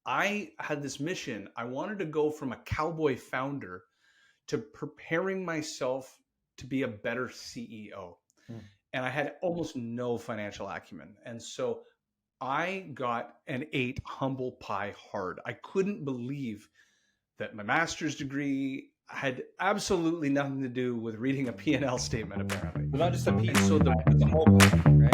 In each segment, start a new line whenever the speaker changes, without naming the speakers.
I had this mission. I wanted to go from a cowboy founder to preparing myself to be a better CEO.
Mm.
And I had almost no financial acumen. And so I got an 8 humble pie hard. I couldn't believe that my master's degree had absolutely nothing to do with reading a P&L statement, apparently.
But not just a piece,
And so
but
the
the whole pie, right?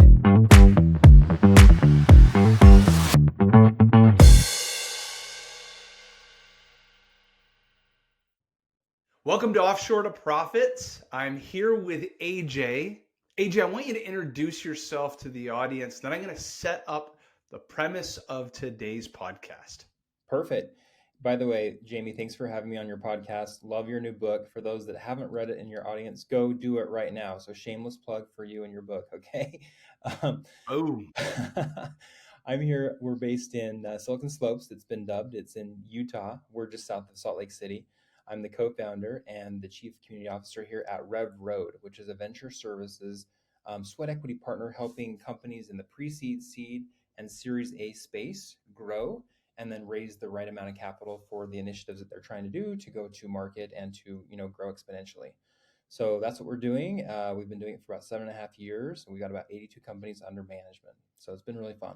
Welcome to Offshore to Profits. I'm here with AJ. AJ, I want you to introduce yourself to the audience. Then I'm going to set up the premise of today's podcast.
Perfect. By the way, Jamie, thanks for having me on your podcast. Love your new book. For those that haven't read it in your audience, go do it right now. So shameless plug for you and your book, okay? Um,
Boom.
I'm here. We're based in Silicon Slopes. It's been dubbed. It's in Utah. We're just south of Salt Lake City. I'm the co-founder and the chief community officer here at Levrg, which is a venture services sweat equity partner helping companies in the pre-seed, seed, and Series A space grow and then raise the right amount of capital for the initiatives that they're trying to do to go to market and to grow exponentially. So that's what we're doing. We've been doing it for about 7.5 years, and we got about 82 companies under management. So it's been really fun.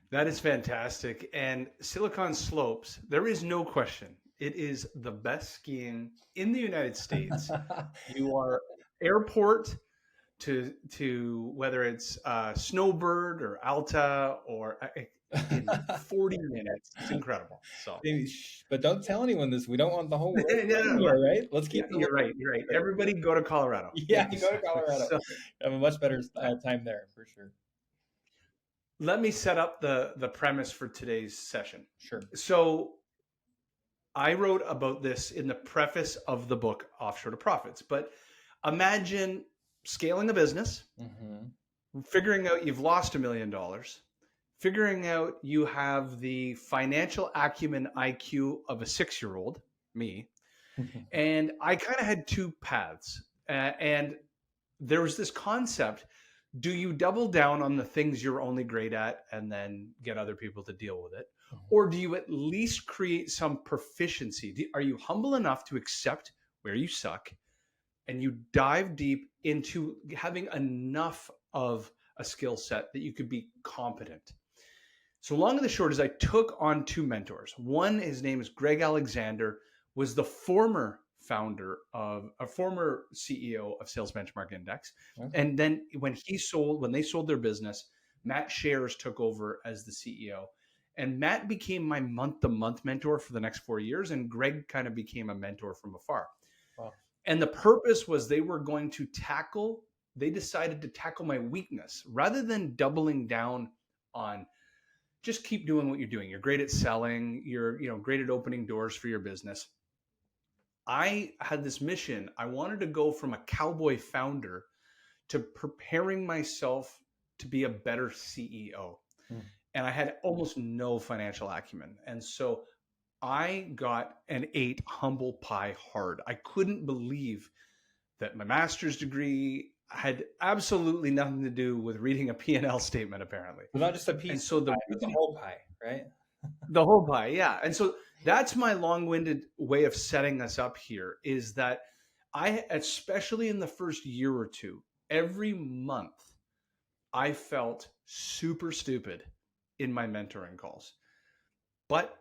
That is fantastic. And Silicon Slopes, there is no question. It is the best skiing in the United States. You are airport to whether it's Snowbird or Alta or in 40 minutes. It's incredible. So,
But don't tell anyone this. We don't want the whole world
no,
here, right? Let's keep
you're right. You're right. Everybody go to Colorado.
Yeah, you go to Colorado.
So,
Have a much better time there for sure.
let me set up the premise for today's session.
Sure.
So I wrote about this in the preface of the book Offshore to Profits, but imagine scaling a business, figuring out you've lost $1 million, figuring out you have the financial acumen IQ of a 6-year-old, me, and I kind of had two paths. And there was this concept: do you double down on the things you're only great at and then get other people to deal with it? Or do you at least create some proficiency? Are you humble enough to accept where you suck and you dive deep into having enough of a skill set that you could be competent? So long and the short is I took on 2 mentors. One, his name is Greg Alexander, was the former founder of a former CEO of Sales Benchmark Index.
Okay.
And then when they sold their business, Matt Shares took over as the CEO. And Matt became my month-to-month mentor for the next 4 years. And Greg kind of became a mentor from afar.
Wow.
And the purpose was they decided to tackle my weakness rather than doubling down on just keep doing what you're doing. You're great at selling. You're great at opening doors for your business. I had this mission. I wanted to go from a cowboy founder to preparing myself to be a better CEO. And I had almost no financial acumen. And so I got an 8 humble pie hard. I couldn't believe that my master's degree had absolutely nothing to do with reading a P&L statement, apparently.
But not just a piece,
and so the
whole pie, right?
The whole pie, yeah. And so that's my long-winded way of setting us up here, is that I, especially in the first year or two, every month, I felt super stupid in my mentoring calls. But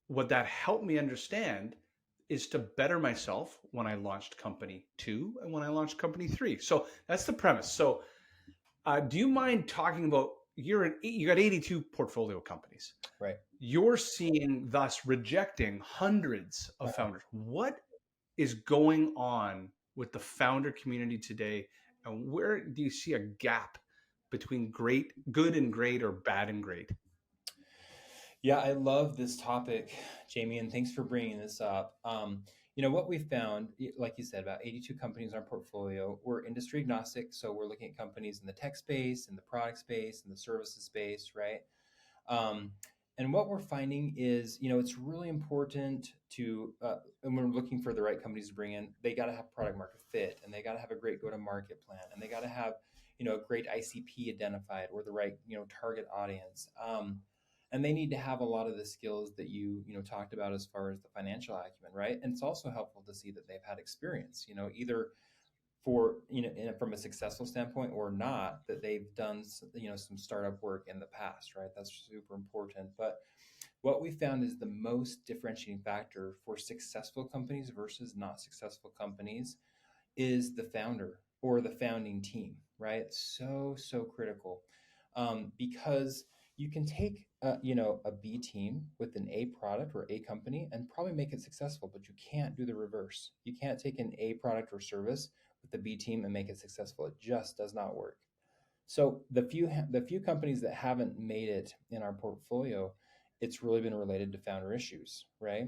what that helped me understand is to better myself when I launched company 2 and when I launched company 3. So that's the premise. So do you mind talking about, you got 82 portfolio companies.
Right.
You're seeing, thus rejecting hundreds of founders. What is going on with the founder community today? And where do you see a gap between good and great, or bad and great?
Yeah, I love this topic, Jamie, and thanks for bringing this up. What we found, like you said, about 82 companies in our portfolio. We're industry agnostic, so we're looking at companies in the tech space, in the product space, in the services space, right? And what we're finding is, it's really important to, and we're looking for the right companies to bring in. They got to have product market fit, and they got to have a great go-to-market plan, and they got to have, a great ICP identified, or the right, target audience. and they need to have a lot of the skills that you talked about as far as the financial acumen, right? And it's also helpful to see that they've had experience, either for from a successful standpoint or not, that they've done some startup work in the past, right? That's super important. But what we found is the most differentiating factor for successful companies versus not successful companies is the founder or the founding team, right? So critical, because you can take a B team with an A product or A company and probably make it successful, but you can't do the reverse. You can't take an A product or service with the B team and make it successful. It just does not work. So the few companies that haven't made it in our portfolio, it's really been related to founder issues, right?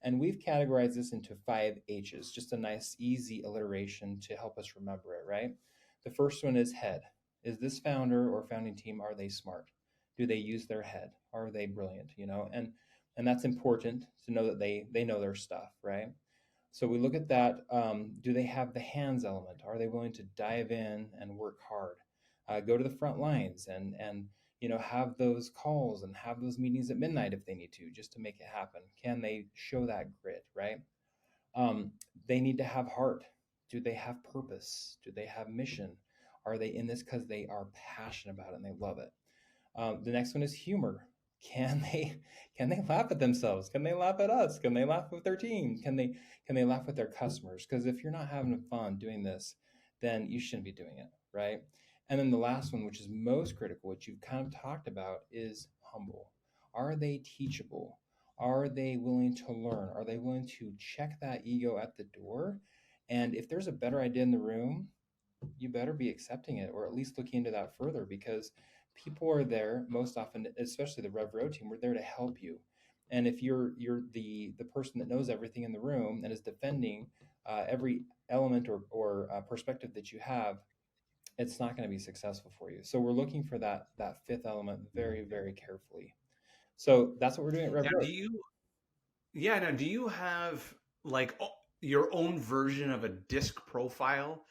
And we've categorized this into 5 H's, just a nice, easy alliteration to help us remember it, right? The first one is head. Is this founder or founding team, are they smart? Do they use their head? Are they brilliant? And that's important to know that they know their stuff, right? So we look at that. Do they have the hands element? Are they willing to dive in and work hard? Go to the front lines and have those calls and have those meetings at midnight if they need to, just to make it happen. Can they show that grit, right? Um, they need to have heart. Do they have purpose? Do they have mission? Are they in this because they are passionate about it and they love it? The next one is humor. Can they can they laugh at themselves? Can they laugh at us? Can they laugh with their team? Can they laugh with their customers? Because if you're not having fun doing this, then you shouldn't be doing it, right? And then the last one, which is most critical, which you've kind of talked about, is humble. Are they teachable? Are they willing to learn? Are they willing to check that ego at the door? And if there's a better idea in the room, you better be accepting it, or at least looking into that further, because people are there most often, especially the Rev team, we're there to help you. And if you're the person that knows everything in the room and is defending every element or perspective that you have, it's not going to be successful for you. So we're looking for that fifth element very, very carefully. So that's what we're doing at Rev.
Now, do you have like your own version of a disc profile,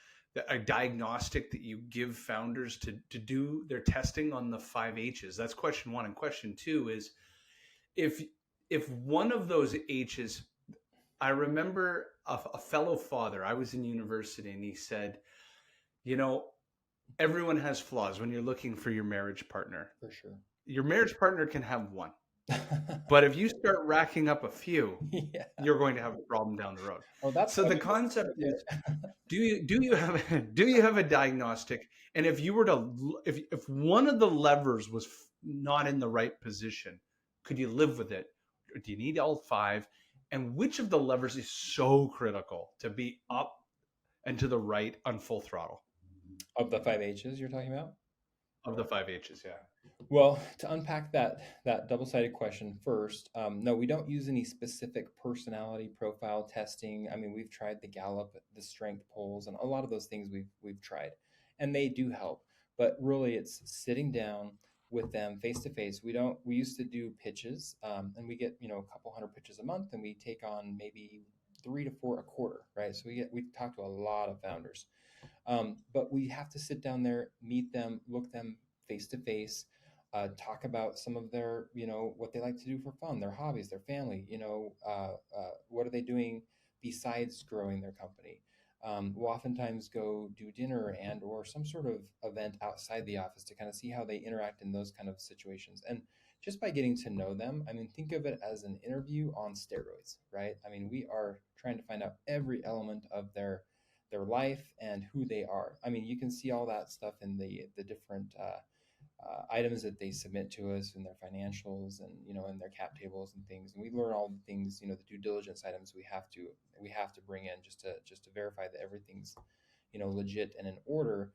a diagnostic that you give founders to do their testing on the 5 H's? That's question one. And question two is if one of those H's, I remember a fellow father, I was in university, and he said, you know, everyone has flaws when you're looking for your marriage partner.
For sure.
Your marriage partner can have one. But if you start racking up a few,
Yeah.
you're going to have a problem down the road.
Oh, that's
So the concept is, do you have a diagnostic? And if you were to if one of the levers was not in the right position, could you live with it? Or do you need all 5? And which of the levers is so critical to be up and to the right on full throttle?
Of the 5 H's you're talking about?
Of the 5 H's, yeah.
Well, to unpack that double-sided question first, no, we don't use any specific personality profile testing. I mean, we've tried the Gallup, the strength polls, and a lot of those things we've tried, and they do help. But really, it's sitting down with them face to face. We used to do pitches, and we get a couple hundred pitches a month, and we take on maybe 3 to 4 a quarter, right? So we talk to a lot of founders. But we have to sit down there, meet them, look them face to face, talk about some of their, what they like to do for fun, their hobbies, their family, what are they doing besides growing their company. We'll oftentimes go do dinner and or some sort of event outside the office to kind of see how they interact in those kind of situations. And just by getting to know them, I mean, think of it as an interview on steroids, right? I mean, we are trying to find out every element of their life and who they are. I mean, you can see all that stuff in the different items that they submit to us in their financials and in their cap tables and things. And we learn all the things, the due diligence items we have to bring in just to verify that everything's legit and in order.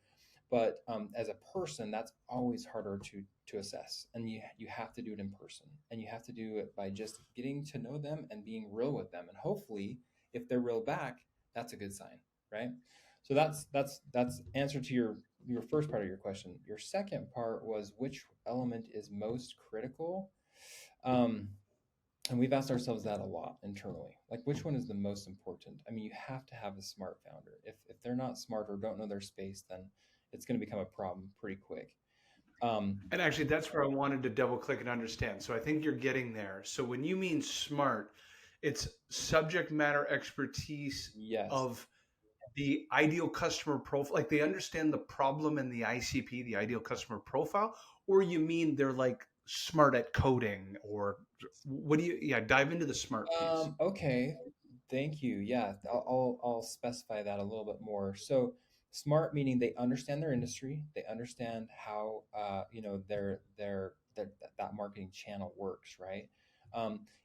But as a person, that's always harder to assess, and you have to do it in person, and you have to do it by just getting to know them and being real with them, and hopefully, if they're real back, that's a good sign, right? So that's answer to your first part of your question. Your second part was which element is most critical, and we've asked ourselves that a lot internally. Like, which one is the most important? I mean, you have to have a smart founder. If they're not smart or don't know their space, then it's going to become a problem pretty quick.
And actually, that's where I wanted to double click and understand. So I think you're getting there. So when you mean smart, it's subject matter expertise
Yes.
of the ideal customer profile, like they understand the problem in the ICP, the ideal customer profile, or you mean they're like smart at coding, or what do you, yeah, dive into the smart piece.
Okay, thank you. Yeah, I'll specify that a little bit more. So smart meaning they understand their industry, they understand how that marketing channel works, right?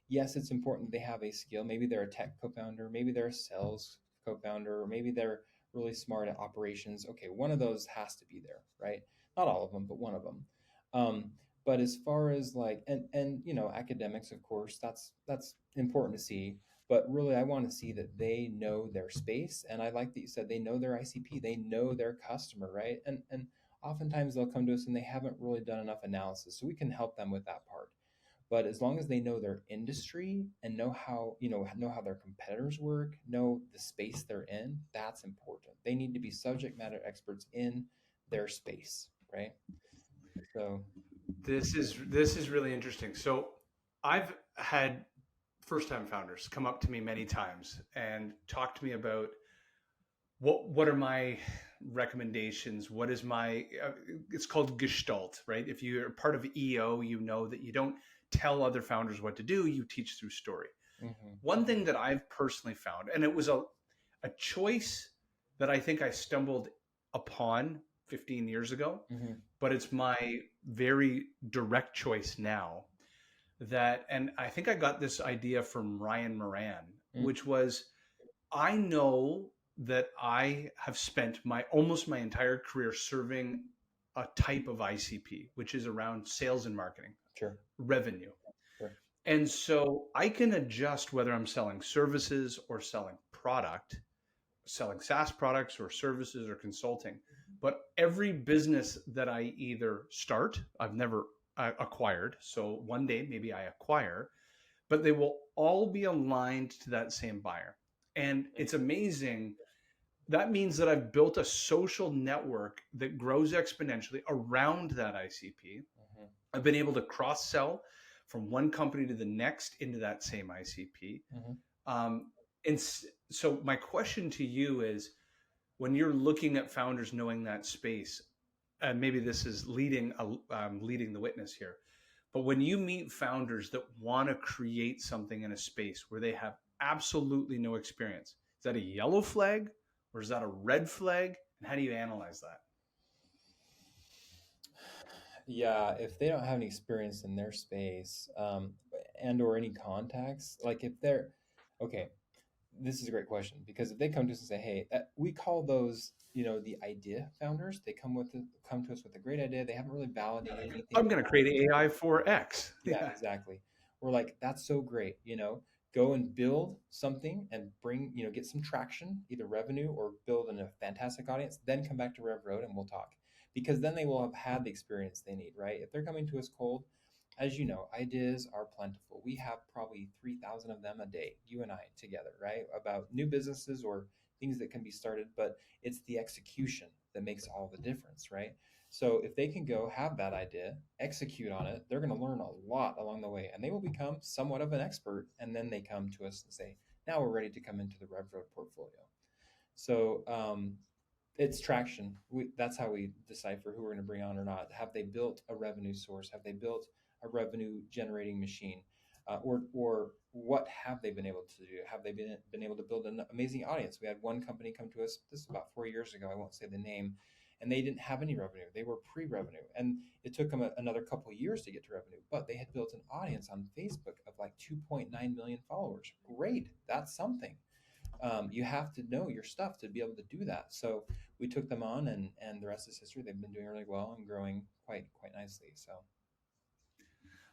Yes, it's important they have a skill. Maybe they're a tech co-founder, maybe they're a sales co-founder, or maybe they're really smart at operations. Okay, one of those has to be there, right? Not all of them, but one of them. Um, but as far as like and academics, of course, that's important to see, but really I want to see that they know their space. And I like that you said they know their ICP, they know their customer, right? And oftentimes they'll come to us and they haven't really done enough analysis, so we can help them with that part. But as long as they know their industry and know how their competitors work, know the space they're in, that's important. They need to be subject matter experts in their space, right? So
This is really interesting. So I've had first time founders come up to me many times and talk to me about what are my recommendations, what is my it's called gestalt, right? If you're part of EO, you know that you don't tell other founders what to do, you teach through story.
mhm,
One thing that I've personally found, and it was a choice that I think I stumbled upon 15 years ago,
mhm,
but it's my very direct choice now, that, and I think I got this idea from Ryan Moran,
mm,
which was, I know that I have spent my almost my entire career serving a type of ICP, which is around sales and marketing,
sure,
revenue.
sure.
And so I can adjust whether I'm selling services or selling product, selling SaaS products or services or consulting. But every business that I either start, I've never acquired. So one day maybe I acquire, but they will all be aligned to that same buyer. And it's amazing. That means that I've built a social network that grows exponentially around that ICP.
Mhm,
I've been able to cross sell from one company to the next into that same ICP.
mhm.
Um, and so, my question to you is, when you're looking at founders knowing that space, and maybe this is leading the witness here, but when you meet founders that want to create something in a space where they have absolutely no experience, is that a yellow flag or is that a red flag? And how do you analyze that?
Yeah, if they don't have any experience in their space, and or any contacts, like if they're okay, this is a great question because if they come to us and say, "Hey, we call those, the idea founders. They come to us with a great idea. They haven't really validated anything
I'm going to create AI for X.
Yeah,
Yeah.
exactly. We're like, that's so great, go and build something and bring, get some traction, either revenue or build in a fantastic audience, then come back to Rev Road and we'll talk. Because then they will have had the experience they need, right? If they're coming to us cold, as you know, ideas are plentiful. We have probably 3,000 of them a day, you and I together, right? About new businesses or things that can be started, but it's the execution that makes all the difference, right? So if they can go have that idea, execute on it, they're going to learn a lot along the way and they will become somewhat of an expert. And then they come to us and say, now we're ready to come into the RevRoad portfolio. So it's traction. That's how we decipher who we're going to bring on or not. Have they built a revenue source? Have they built a revenue generating machine? Or what have they been able to do? Have they been able to build an amazing audience? We had one company come to us, this is about 4 years ago, I won't say the name, and they didn't have any revenue. They were pre-revenue, and it took them another couple of years to get to revenue. But they had built an audience on Facebook of like 2.9 million followers. Great, that's something. You have to know your stuff to be able to do that. So we took them on, and the rest is history. They've been doing really well and growing quite nicely. So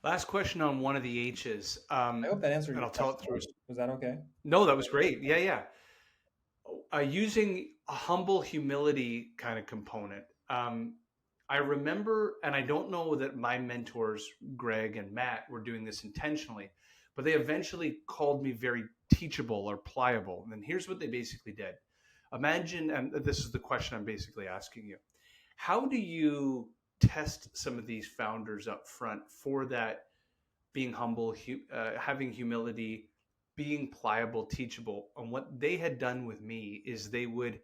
Last question on one of the H's,
I hope that answered
and
your
I'll tell
question.
it through.
Was that okay?
No, that was great. Yeah, yeah. Using a humble humility kind of component. I remember, and I don't know that my mentors, Greg and Matt, were doing this intentionally, but they eventually called me very teachable or pliable. And here's what they basically did. Imagine, and this is the question I'm basically asking you: how do you test some of these founders up front for that being humble, having humility, being pliable, teachable. And what they had done with me is they would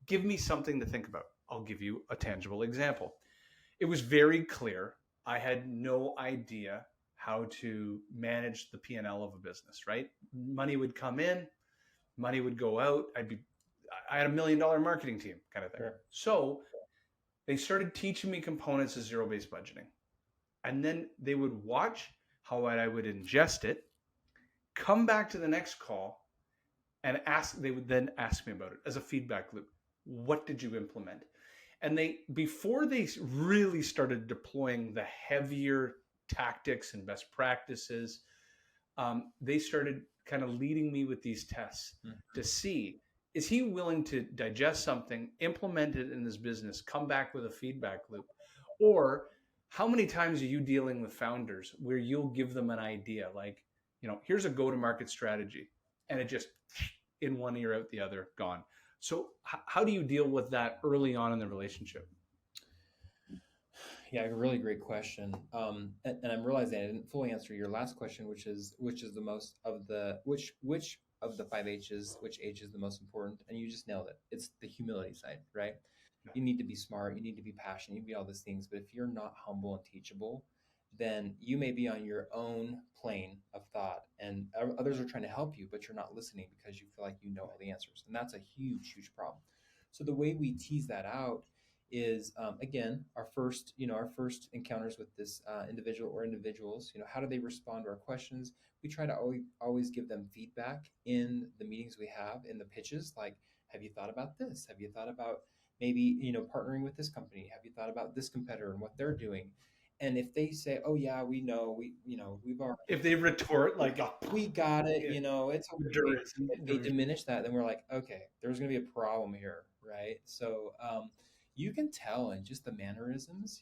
give me something to think about. I'll give you a tangible example. It was very clear I had no idea how to manage the P&L of a business, right? Money would come in, money would go out. I had $1 million marketing team kind of thing.
Sure.
So they started teaching me components of zero-based budgeting. And then they would watch how I would ingest it, come back to the next call and they would then ask me about it as a feedback loop. What did you implement? And before they really started deploying the heavier tactics and best practices, they started kind of leading me with these tests to see, is he willing to digest something, implement it in his business, come back with a feedback loop? Or how many times are you dealing with founders where you'll give them an idea like, here's a go-to-market strategy, and it just in one ear out the other, gone. So how do you deal with that early on in the relationship?
Yeah, a really great question. And I'm realizing I didn't fully answer your last question, which is the most of the which of the 5 H's, which H is the most important? And you just nailed it. It's the humility side, right? Yeah. You need to be smart, you need to be passionate, you need to be all these things. But if you're not humble and teachable, then you may be on your own plane of thought, and others are trying to help you, but you're not listening because you feel like you know all the answers, and that's a huge problem. So the way we tease that out is again our first encounters with this individual or individuals. How do they respond to our questions? We try to always give them feedback in the meetings we have, in the pitches, like, have you thought about this? Have you thought about maybe partnering with this company? Have you thought about this competitor and what they're doing? And if they say, oh yeah, we know, we've already,
if they retort like,
we got it, it's okay. If they diminish that, then we're like, okay, there's going to be a problem here, right? So you can tell in just the mannerisms,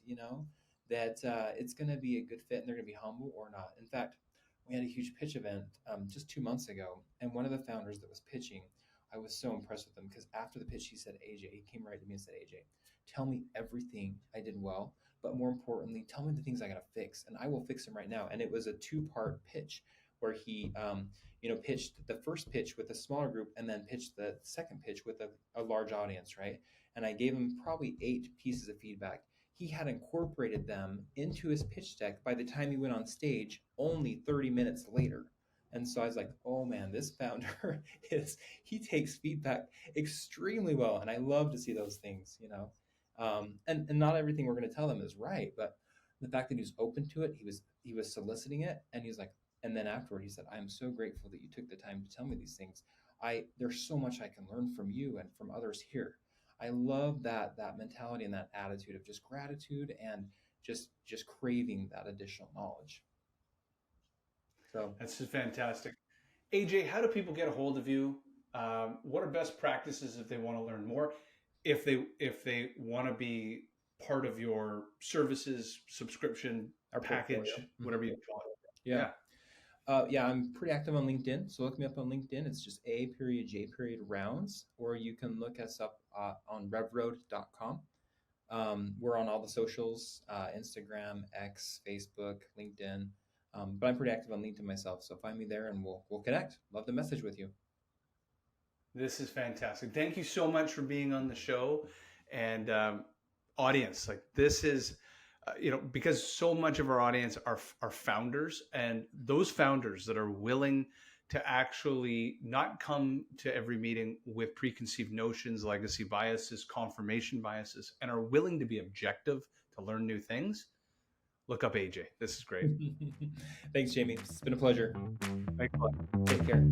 that it's going to be a good fit and they're going to be humble or not. In fact, we had a huge pitch event just 2 months ago, and one of the founders that was pitching, I was so impressed with him because after the pitch, he came right to me and said, AJ, tell me everything I did well, but more importantly, tell me the things I got to fix, and I will fix them right now. And it was a 2-part pitch where he, pitched the first pitch with a smaller group and then pitched the second pitch with a large audience, right? And I gave him probably 8 pieces of feedback. He had incorporated them into his pitch deck by the time he went on stage, only 30 minutes later. And so I was like, oh man, this founder he takes feedback extremely well. And I love to see those things, and not everything we're going to tell them is right, but the fact that he was open to it, he was soliciting it, and he was like, and then afterward he said, I'm so grateful that you took the time to tell me these things. There's so much I can learn from you and from others here. I love that mentality and that attitude of just gratitude and just craving that additional knowledge. So
that's just fantastic. AJ, how do people get a hold of you? What are best practices if they want to learn more? If they want to be part of your services, subscription, or package, whatever you call it.
Yeah. I'm pretty active on LinkedIn. So look me up on LinkedIn. It's just A.J.Rounds, or you can look us up on revrg.com. We're on all the socials, Instagram, X, Facebook, LinkedIn. But I'm pretty active on LinkedIn myself. So find me there and we'll connect. Love to message with you.
This is fantastic. Thank you so much for being on the show. And audience, like, this is, because so much of our audience are founders, and those founders that are willing to actually not come to every meeting with preconceived notions, legacy biases, confirmation biases, and are willing to be objective to learn new things. Look up AJ. This is great.
Thanks, Jamie. It's been a pleasure.
Thanks a lot.
Take care.